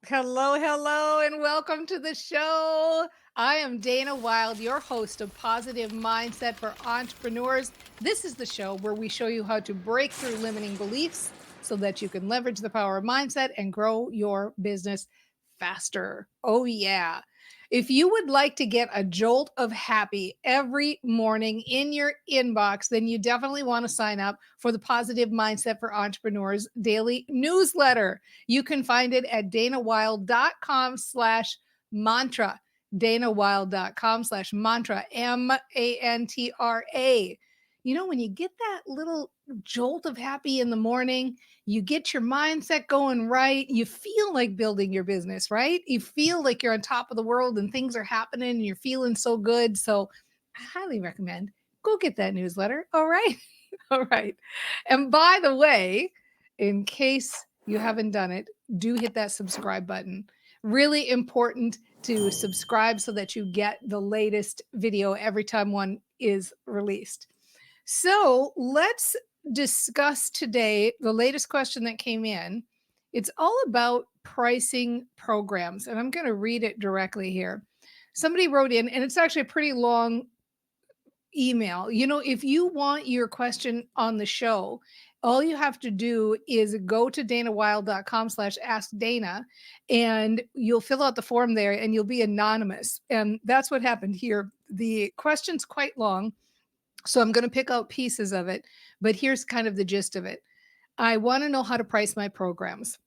Hello, hello, and welcome to the show. I am Dana Wilde, your host of Positive Mindset for Entrepreneurs. This is the show where we show you how to break through limiting beliefs so that you can leverage the power of mindset and grow your business faster. Oh, yeah. If you would like to get a jolt of happy every morning in your inbox, then you definitely want to sign up for the Positive Mindset for Entrepreneurs daily newsletter. You can find it at danawilde.com/mantra. danawilde.com/mantra, mantra. When you get that little jolt of happy in the morning, you get your mindset going right. You feel like building your business, right? You feel like you're on top of the world and things are happening and you're feeling so good. So I highly recommend go get that newsletter. All right. All right. And by the way, in case you haven't done it, do hit that subscribe button. Really important to subscribe so that you get the latest video every time one is released. So let's discuss today the latest question that came in. It's all about pricing programs, and I'm going to read it directly here. Somebody wrote in, and it's actually a pretty long email. If you want your question on the show, all you have to do is go to danawilde.com/ask Dana, and you'll fill out the form there and you'll be anonymous. And that's what happened here. The question's quite long, so I'm going to pick out pieces of it, but here's kind of the gist of it. I want to know how to price my programs.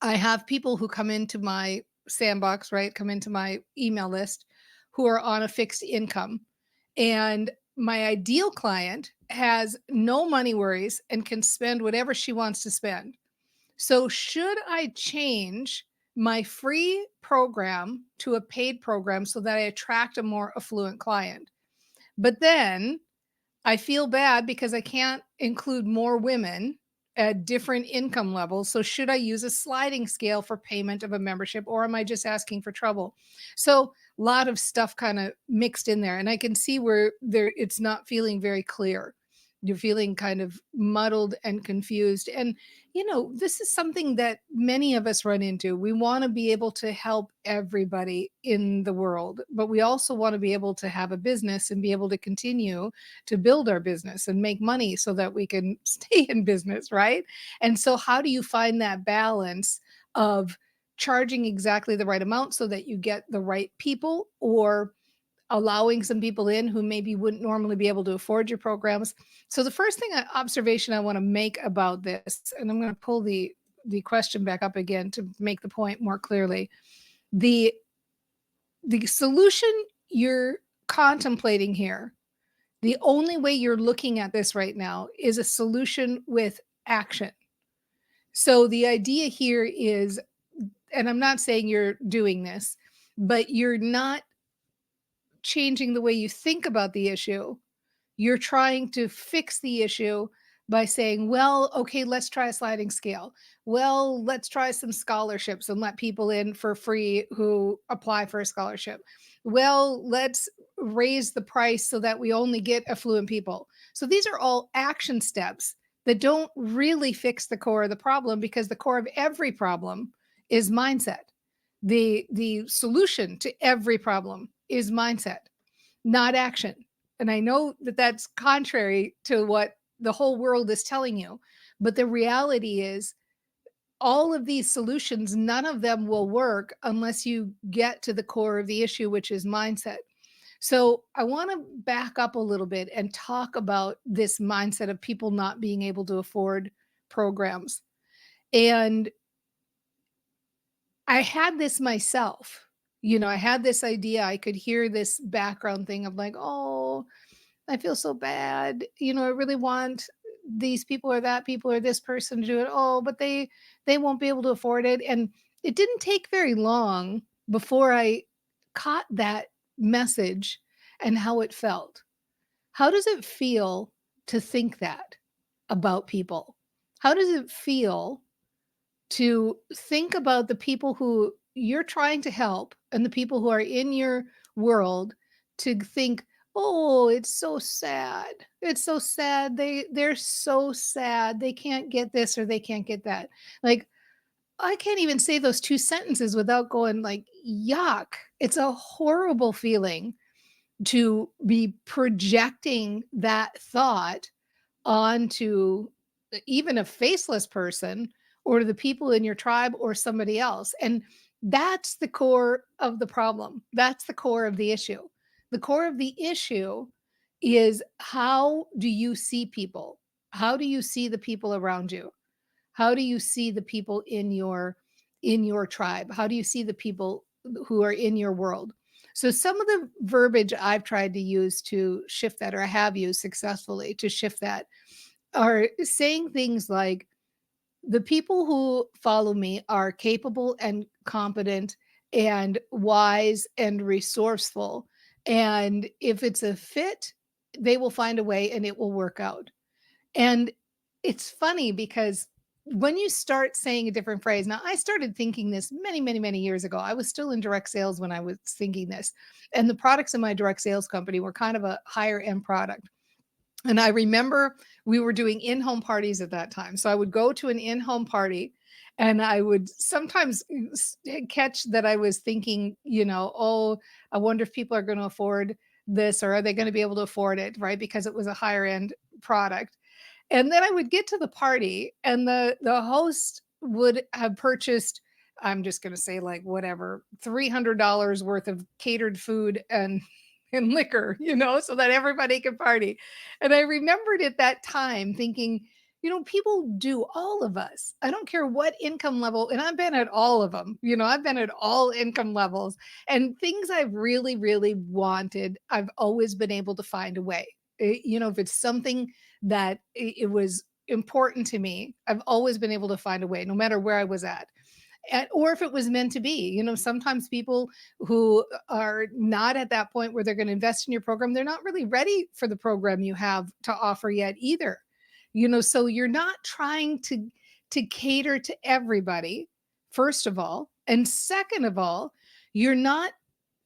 I have people who come into my sandbox, right? Come into my email list who are on a fixed income. And my ideal client has no money worries and can spend whatever she wants to spend. So, should I change my free program to a paid program so that I attract a more affluent client? But then I feel bad because I can't include more women at different income levels. So should I use a sliding scale for payment of a membership, or am I just asking for trouble? So a lot of stuff kind of mixed in there, and I can see where there it's not feeling very clear. You're feeling kind of muddled and confused. And this is something that many of us run into. We want to be able to help everybody in the world, but we also want to be able to have a business and be able to continue to build our business and make money so that we can stay in business, right? And so, how do you find that balance of charging exactly the right amount so that you get the right people, or allowing some people in who maybe wouldn't normally be able to afford your programs? So, the first observation I want to make about this, and I'm going to pull the question back up again to make the point more clearly. The the solution you're contemplating here, the only way you're looking at this right now is a solution with action. So the idea here is, and I'm not saying you're doing this, but you're not changing the way you think about the issue. You're trying to fix the issue by saying, well, okay, let's try a sliding scale. Well, let's try some scholarships and let people in for free who apply for a scholarship. Well, let's raise the price so that we only get affluent people. So these are all action steps that don't really fix the core of the problem, because the core of every problem is mindset. The solution to every problem is mindset, not action. And I know that that's contrary to what the whole world is telling you. But the reality is, all of these solutions, none of them will work unless you get to the core of the issue, which is mindset. So I want to back up a little bit and talk about this mindset of people not being able to afford programs. And I had this myself. I had this idea. I could hear this background thing of like, oh, I feel so bad. I really want these people or that people or this person to do it. Oh, but they won't be able to afford it. And it didn't take very long before I caught that message and how it felt. How does it feel to think that about people? How does it feel to think about the people who you're trying to help and the people who are in your world, to think, "Oh, it's so sad. It's so sad. They're so sad. They can't get this or they can't get that." Like, I can't even say those 2 sentences without going like, "Yuck." It's a horrible feeling to be projecting that thought onto even a faceless person or to the people in your tribe or somebody else. And that's the core of the problem. That's the core of the issue. The core of the issue is, how do you see people? How do you see the people around you? How do you see the people in your tribe? How do you see the people who are in your world? So some of the verbiage I've tried to use to shift that, or I have used successfully to shift that, are saying things like, the people who follow me are capable and competent and wise and resourceful. And if it's a fit, they will find a way and it will work out. And it's funny because when you start saying a different phrase, now I started thinking this many, many, many years ago. I was still in direct sales when I was thinking this. And the products in my direct sales company were kind of a higher end product. And I remember we were doing in-home parties at that time. So I would go to an in-home party and I would sometimes catch that I was thinking, oh, I wonder if people are going to afford this, or are they going to be able to afford it, right? Because it was a higher end product. And then I would get to the party and the host would have purchased, I'm just gonna say, like, whatever, $300 worth of catered food and and liquor, so that everybody could party. And I remembered at that time thinking, people do, all of us. I don't care what income level, and I've been at all of them. I've been at all income levels, and things I've really, really wanted, I've always been able to find a way. If it's something that it was important to me, I've always been able to find a way, no matter where I was at. Or if it was meant to be. Sometimes people who are not at that point where they're going to invest in your program, they're not really ready for the program you have to offer yet either. So you're not trying to cater to everybody, first of all. And second of all, you're not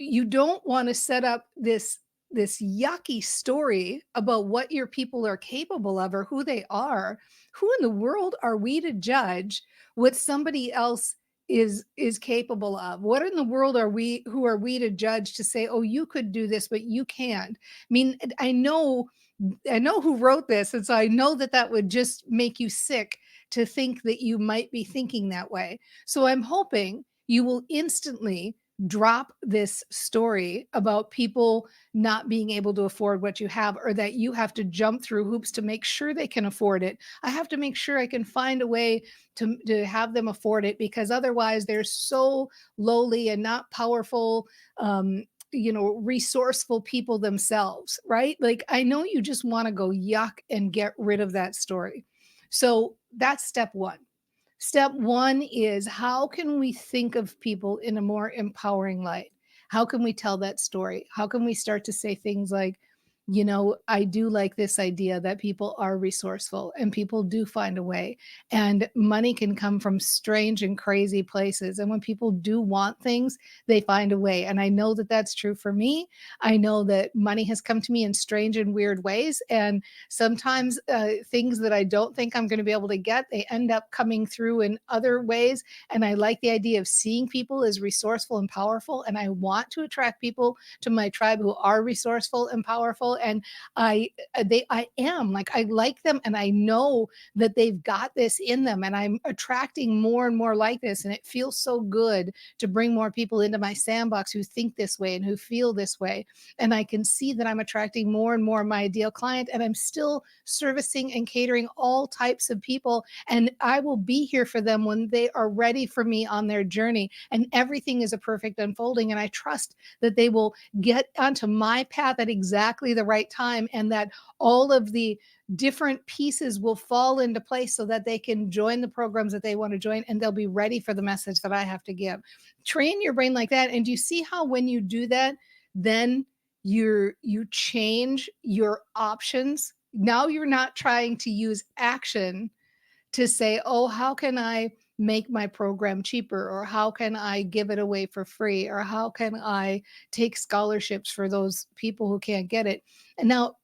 you don't want to set up this yucky story about what your people are capable of or who they are. Who in the world are we to judge what somebody else is capable of? What in the world are we who are we to judge to say, oh, you could do this but you can't? I mean, I know who wrote this, and so I know that that would just make you sick to think that you might be thinking that way. So I'm hoping you will instantly drop this story about people not being able to afford what you have, or that you have to jump through hoops to make sure they can afford it. I have to make sure I can find a way to have them afford it, because otherwise they're so lowly and not powerful, resourceful people themselves, right? Like, I know you just want to go yuck and get rid of that story. So that's step one. Step one is, how can we think of people in a more empowering light? How can we tell that story? How can we start to say things like, I do like this idea that people are resourceful and people do find a way, and money can come from strange and crazy places. And when people do want things, they find a way. And I know that that's true for me. I know that money has come to me in strange and weird ways. And sometimes things that I don't think I'm going to be able to get, they end up coming through in other ways. And I like the idea of seeing people as resourceful and powerful. And I want to attract people to my tribe who are resourceful and powerful. And I am like, I like them, and I know that they've got this in them, and I'm attracting more and more like this. And it feels so good to bring more people into my sandbox who think this way and who feel this way. And I can see that I'm attracting more and more my ideal client, and I'm still servicing and catering all types of people. And I will be here for them when they are ready for me on their journey. And everything is a perfect unfolding. And I trust that they will get onto my path at exactly the right time, and that all of the different pieces will fall into place so that they can join the programs that they want to join, and they'll be ready for the message that I have to give. Train your brain like that. And do you see how when you do that, then you change your options? Now you're not trying to use action to say, oh, how can I make my program cheaper? Or how can I give it away for free? Or how can I take scholarships for those people who can't get it? And now,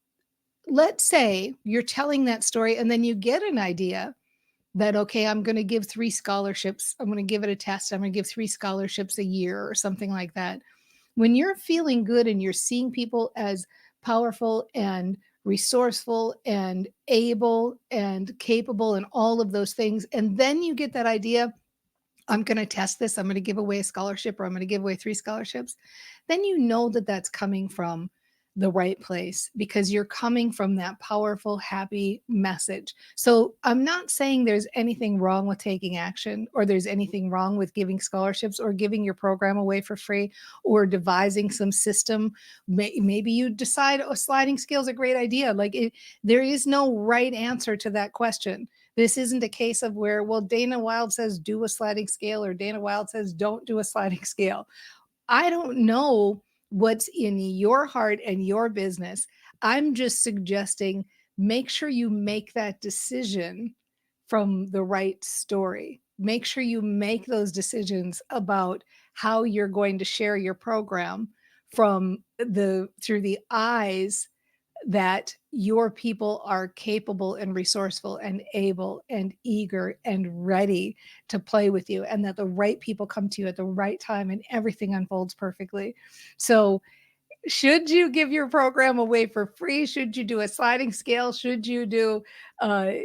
let's say you're telling that story and then you get an idea that, okay, I'm going to give 3 scholarships. I'm going to give it a test. I'm going to give 3 scholarships a year or something like that. When you're feeling good and you're seeing people as powerful and resourceful and able and capable and all of those things, and then you get that idea, I'm going to test this. I'm going to give away a scholarship, or I'm going to give away 3 scholarships. Then you know that that's coming from the right place because you're coming from that powerful, happy message. So I'm not saying there's anything wrong with taking action, or there's anything wrong with giving scholarships, or giving your program away for free, or devising some system. Maybe you decide, oh, sliding scale is a great idea. There is no right answer to that question. This isn't a case of where, well, Dana Wilde says do a sliding scale, or Dana Wilde says don't do a sliding scale. I don't know what's in your heart and your business. I'm just suggesting, make sure you make that decision from the right story. Make sure you make those decisions about how you're going to share your program from the through the eyes that your people are capable and resourceful and able and eager and ready to play with you, and that the right people come to you at the right time and everything unfolds perfectly. So should you give your program away for free? Should you do a sliding scale? Should you do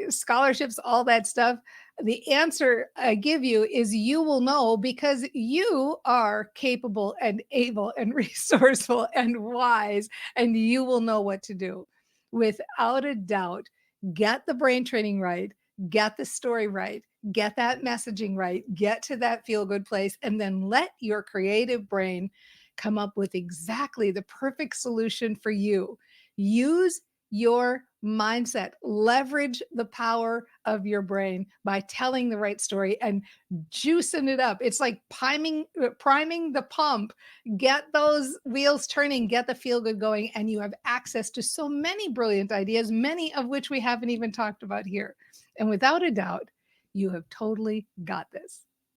scholarships, all that stuff? The answer I give you is you will know, because you are capable and able and resourceful and wise, and you will know what to do. Without a doubt, get the brain training right, get the story right, get that messaging right, get to that feel good place, and then let your creative brain come up with exactly the perfect solution for you. Use your mindset, leverage the power of your brain by telling the right story and juicing it up. It's like priming the pump. Get those wheels turning, get the feel good going, and you have access to so many brilliant ideas, many of which we haven't even talked about here. And without a doubt, you have totally got this.